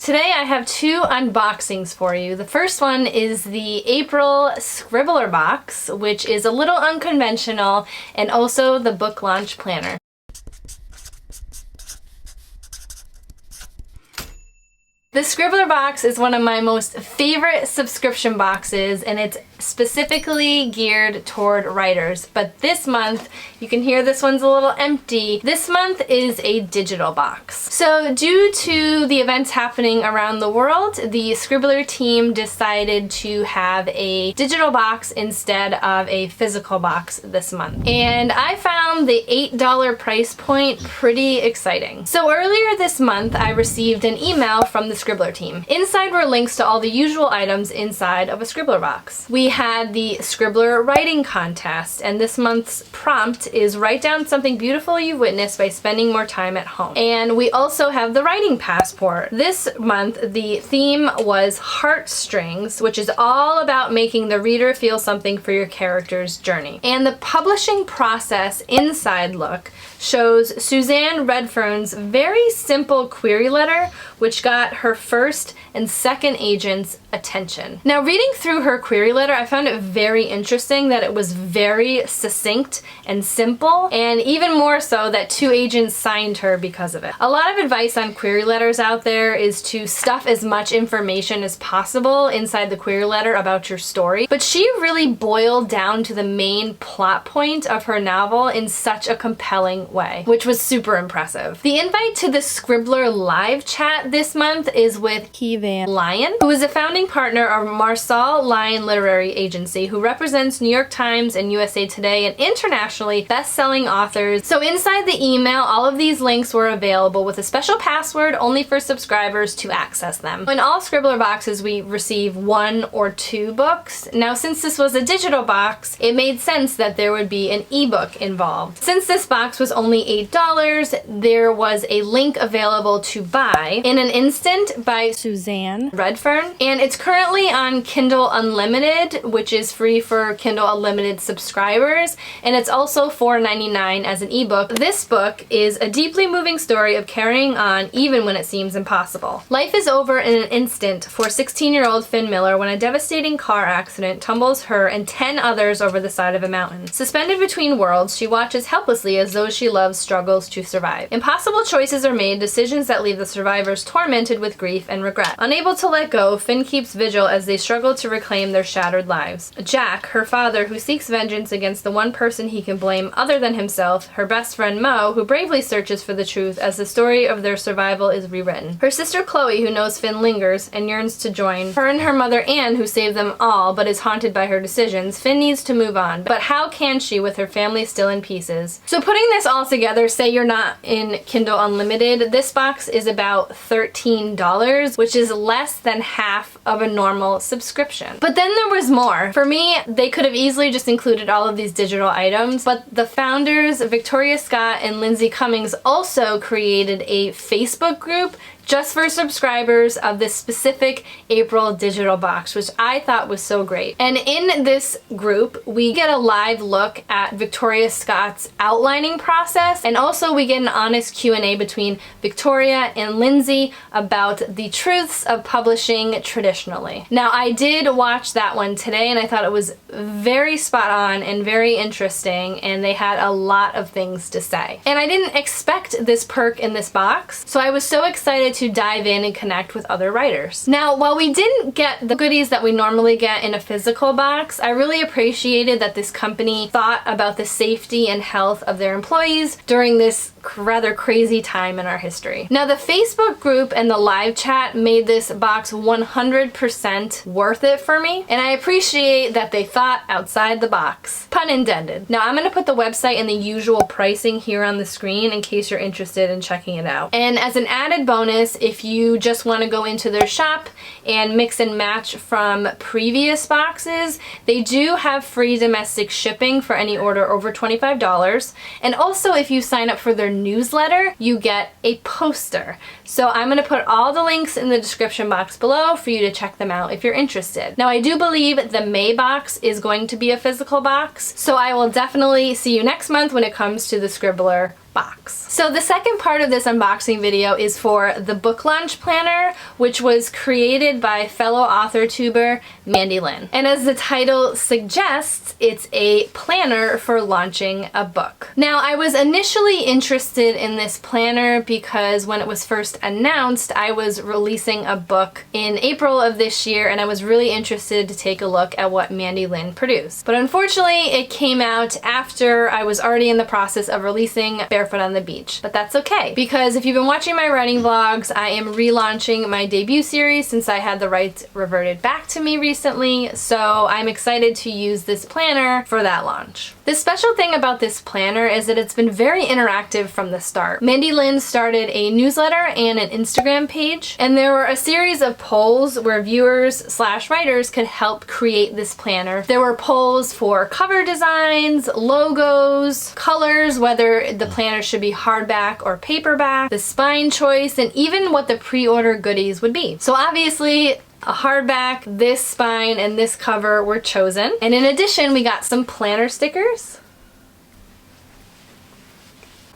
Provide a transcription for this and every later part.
Today I have two unboxings for you. The first one is the April Scribbler Box, which is a little unconventional, and also the book launch planner. The Scribbler Box is one of my most favorite subscription boxes, and it's specifically geared toward writers. But this month, you can hear this one's a little empty. This month is a digital box. So due to the events happening around the world, the Scribbler team decided to have a digital box instead of a physical box this month. And I found the $8 price point pretty exciting. So earlier this month, I received an email from the Scribbler team. Inside were links to all the usual items inside of a Scribbler box. We had the Scribbler writing contest, and this month's prompt is write down something beautiful you've witnessed by spending more time at home. And we also have the writing passport. This month the theme was heartstrings, which is all about making the reader feel something for your character's journey. And the publishing process inside look shows Suzanne Redfern's very simple query letter, which got her first and second agent's attention. Now, reading through her query letter, I found it very interesting that it was very succinct and simple, and even more so that two agents signed her because of it. A lot of advice on query letters out there is to stuff as much information as possible inside the query letter about your story, but she really boiled down to the main plot point of her novel in such a compelling way, which was super impressive. The invite to the Scribbler live chat this month is with Katlyn, who is a founding partner of Marsal Lyon Literary Agency, who represents New York Times and USA Today and internationally best-selling authors. So inside the email, all of these links were available with a special password only for subscribers to access them. In all Scribbler boxes, we receive 1 or 2 books. Now, since this was a digital box, it made sense that there would be an ebook involved. Since this box was only $8, there was a link available to buy In an Instant by Suzanne Redfern, and it's currently on Kindle Unlimited, which is free for Kindle Unlimited subscribers, and it's also $4.99 as an ebook. This book is a deeply moving story of carrying on even when it seems impossible. Life is over in an instant for 16-year-old Finn Miller when a devastating car accident tumbles her and 10 others over the side of a mountain. Suspended between worlds, she watches helplessly as those she loves struggles to survive. Impossible choices are made, decisions that leave the survivors tormented with grief and regret. Unable to let go, Finn keeps vigil as they struggle to reclaim their shattered lives. Jack, her father, who seeks vengeance against the one person he can blame other than himself, her best friend Mo, who bravely searches for the truth as the story of their survival is rewritten. Her sister Chloe, who knows Finn lingers and yearns to join. Her and her mother Anne, who saved them all but is haunted by her decisions. Finn needs to move on, but how can she with her family still in pieces? So putting this all together, say you're not in Kindle Unlimited, this box is about $13, which is less than half of a normal subscription. But then there was more. For me, they could have easily just included all of these digital items, but the founders, Victoria Scott and Lindsay Cummings, also created a Facebook group just for subscribers of this specific April digital box, which I thought was so great. And in this group, we get a live look at Victoria Scott's outlining process, and also we get an honest Q&A between Victoria and Lindsay about the truths of publishing traditionally. Now, I did watch that one today, and I thought it was very spot on and very interesting, and they had a lot of things to say. And I didn't expect this perk in this box, so I was so excited to dive in and connect with other writers. Now, while we didn't get the goodies that we normally get in a physical box, I really appreciated that this company thought about the safety and health of their employees during this rather crazy time in our history. Now, the Facebook group and the live chat made this box 100% worth it for me, and I appreciate that they thought outside the box. Pun intended. Now, I'm gonna put the website and the usual pricing here on the screen in case you're interested in checking it out. And as an added bonus, if you just want to go into their shop and mix and match from previous boxes, they do have free domestic shipping for any order over $25. And also, if you sign up for their newsletter, you get a poster. So I'm going to put all the links in the description box below for you to check them out if you're interested. Now, I do believe the May box is going to be a physical box, so I will definitely see you next month when it comes to the Scribbler box. So the second part of this unboxing video is for the book launch planner, which was created by fellow authortuber Mandi Lynn. And as the title suggests, it's a planner for launching a book. Now, I was initially interested in this planner because when it was first announced, I was releasing a book in April of this year, and I was really interested to take a look at what Mandi Lynn produced. But unfortunately, it came out after I was already in the process of releasing Barefoot on the Beach. But that's okay, because if you've been watching my writing vlogs, I am relaunching my debut series since I had the rights reverted back to me recently, so I'm excited to use this planner for that launch. The special thing about this planner is that it's been very interactive from the start. Mandi Lynn started a newsletter and an Instagram page, and there were a series of polls where viewers/writers could help create this planner. There were polls for cover designs, logos, colors, whether the planner should be hardback or paperback, the spine choice, and even what the pre-order goodies would be. So obviously, a hardback, this spine, and this cover were chosen. And in addition, we got some planner stickers.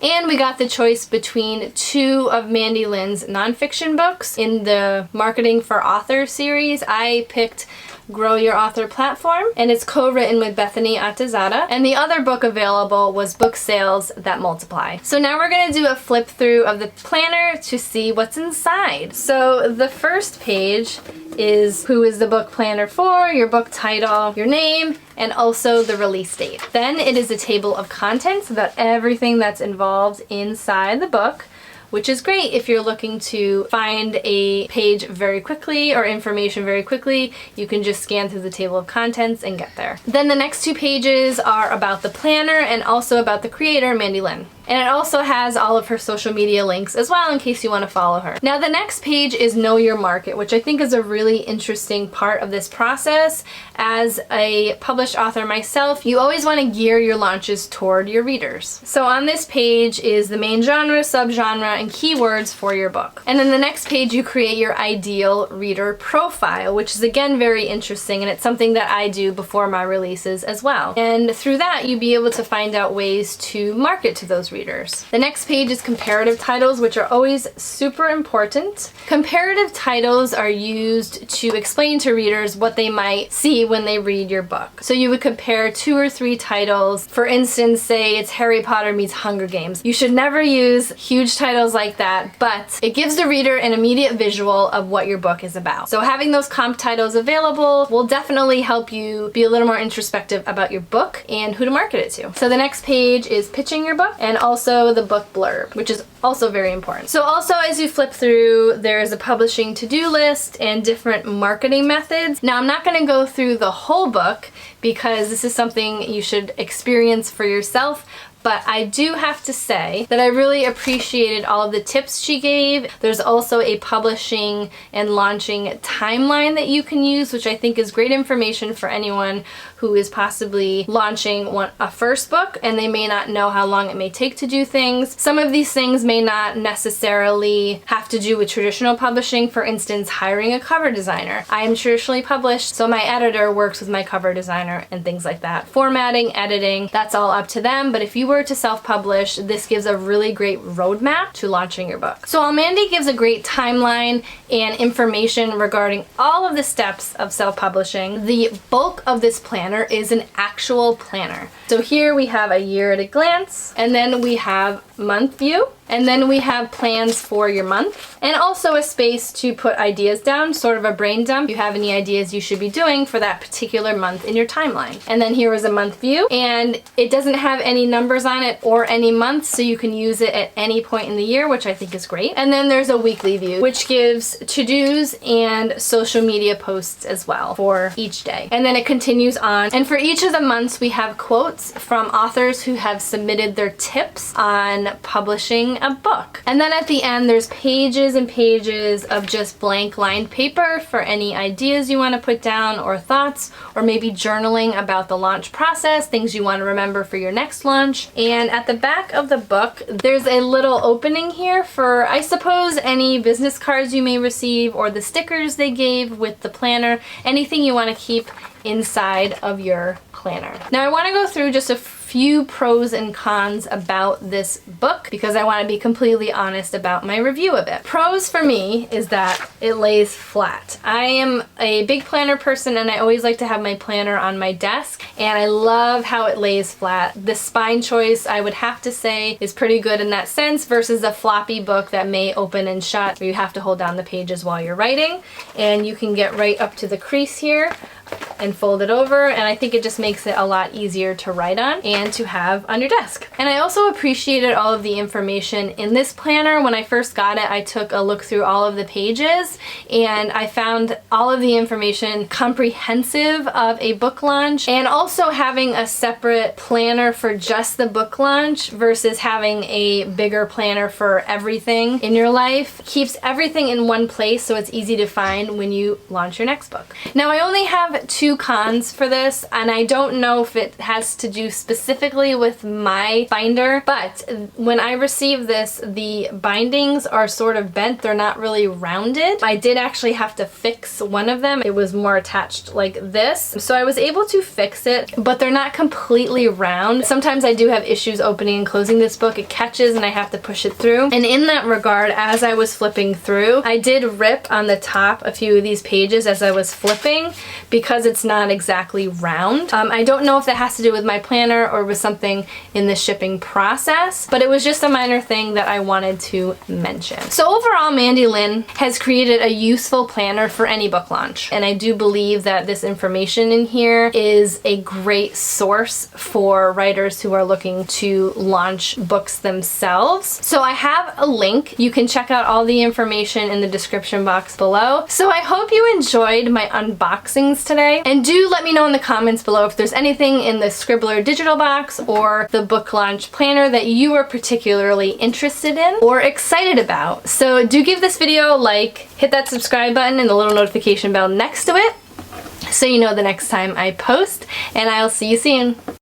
And we got the choice between two of Mandi Lynn's nonfiction books in the Marketing for Authors series. I picked Grow Your Author Platform, and it's co-written with Bethany Atazada, and the other book available was Book Sales That Multiply. So now we're going to do a flip through of the planner to see what's inside. So the first page is who is the book planner for, your book title, your name, and also the release date. Then it is a table of contents about everything that's involved inside the book, which is great if you're looking to find a page very quickly or information very quickly. You can just scan through the table of contents and get there. Then the next two pages are about the planner and also about the creator, Mandi Lynn. And it also has all of her social media links as well in case you want to follow her. Now the next page is Know Your Market, which I think is a really interesting part of this process. As a published author myself, you always want to gear your launches toward your readers. So on this page is the main genre, subgenre, and keywords for your book. And then the next page you create your ideal reader profile, which is again very interesting, and it's something that I do before my releases as well. And through that you'll be able to find out ways to market to those readers. The next page is comparative titles, which are always super important. Comparative titles are used to explain to readers what they might see when they read your book. So you would compare 2 or 3 titles. For instance, say it's Harry Potter meets Hunger Games. You should never use huge titles like that, but it gives the reader an immediate visual of what your book is about. So having those comp titles available will definitely help you be a little more introspective about your book and who to market it to. So the next page is pitching your book, and also the book blurb, which is also very important. So also as you flip through, there's a publishing to-do list and different marketing methods. Now I'm not going to go through the whole book because this is something you should experience for yourself, but I do have to say that I really appreciated all of the tips she gave. There's also a publishing and launching timeline that you can use, which I think is great information for anyone who is possibly launching a first book and they may not know how long it may take to do things. Some of these things may not necessarily have to do with traditional publishing. For instance, hiring a cover designer. I am traditionally published, so my editor works with my cover designer and things like that. Formatting, editing, that's all up to them, but if you were to self-publish, this gives a really great roadmap to launching your book. So while Mandi gives a great timeline and information regarding all of the steps of self-publishing, the bulk of this planner is an actual planner. So here we have a year at a glance, and then we have month view, and then we have plans for your month, and also a space to put ideas down, sort of a brain dump. You have any ideas you should be doing for that particular month in your timeline. And then here is a month view, and it doesn't have any numbers on it or any months, so you can use it at any point in the year, which I think is great. And then there's a weekly view, which gives to-dos and social media posts as well for each day. And then it continues on. And for each of the months, we have quotes from authors who have submitted their tips on publishing a book. And then at the end, there's pages and pages of just blank lined paper for any ideas you want to put down or thoughts, or maybe journaling about the launch process, things you want to remember for your next launch. And at the back of the book, there's a little opening here for, I suppose, any business cards you may receive or the stickers they gave with the planner, anything you want to keep inside of your planner. Now I want to go through just a few pros and cons about this book because I want to be completely honest about my review of it. Pros for me is that it lays flat. I am a big planner person and I always like to have my planner on my desk, and I love how it lays flat. The spine choice, I would have to say, is pretty good in that sense versus a floppy book that may open and shut where you have to hold down the pages while you're writing, and you can get right up to the crease here and fold it over, and I think it just makes it a lot easier to write on and to have on your desk. And I also appreciated all of the information in this planner. When I first got it, I took a look through all of the pages and I found all of the information comprehensive of a book launch, and also having a separate planner for just the book launch versus having a bigger planner for everything in your life keeps everything in one place so it's easy to find when you launch your next book. Now I only have two cons for this, and I don't know if it has to do specifically with my binder, but when I received this, the bindings are sort of bent. They're not really rounded. I did actually have to fix one of them. It was more attached like this. So I was able to fix it, but they're not completely round. Sometimes I do have issues opening and closing this book. It catches and I have to push it through. And in that regard, as I was flipping through, I did rip on the top a few of these pages as I was flipping because it's not exactly round. I don't know if that has to do with my planner or with something in the shipping process, but it was just a minor thing that I wanted to mention. So overall, Mandi Lynn has created a useful planner for any book launch, and I do believe that this information in here is a great source for writers who are looking to launch books themselves. So I have a link. You can check out all the information in the description box below. So I hope you enjoyed my unboxings today, and do let me know in the comments below if there's anything in the Scribbler digital box or the book launch planner that you are particularly interested in or excited about. So do give this video a like, hit that subscribe button and the little notification bell next to it so you know the next time I post, and I'll see you soon.